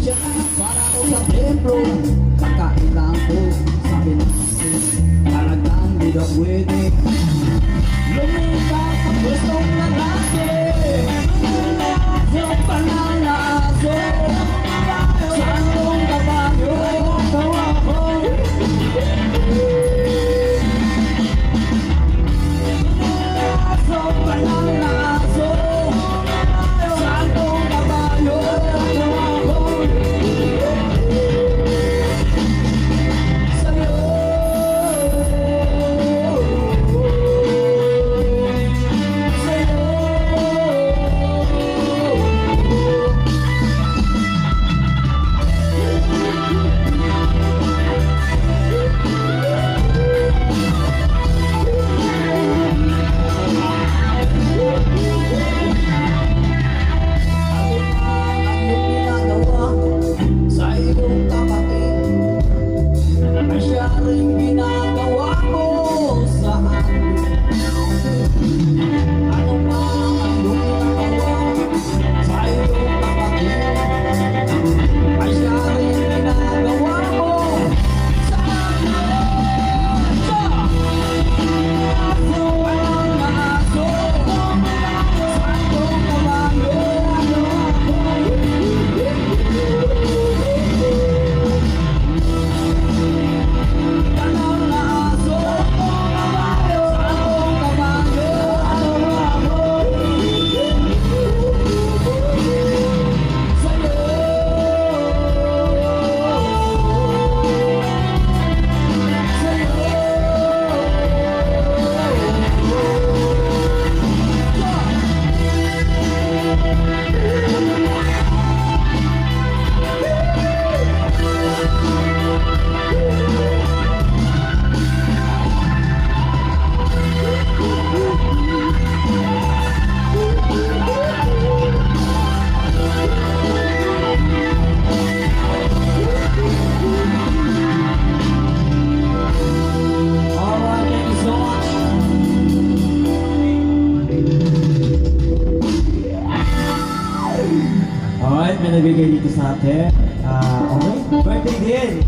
siya para ko sa templo. Kakailang ko sa pinasi, talagang di na pwede. Lumipat ang gustong lalaki, yung pananaso. Santong kabayo, tawa ko. Yung pananaso, santong kabayo, tawa ko. Sa'yo, ring ginagawa ko sa akin. Ano pa ang ginagawa sa iyong kapatid? Ay siya rin ginagawa ko sa akin. Aso walang aso, santong kabayo, ano ako? Alright, may nabigay dito sa atin. Okay, birthday din.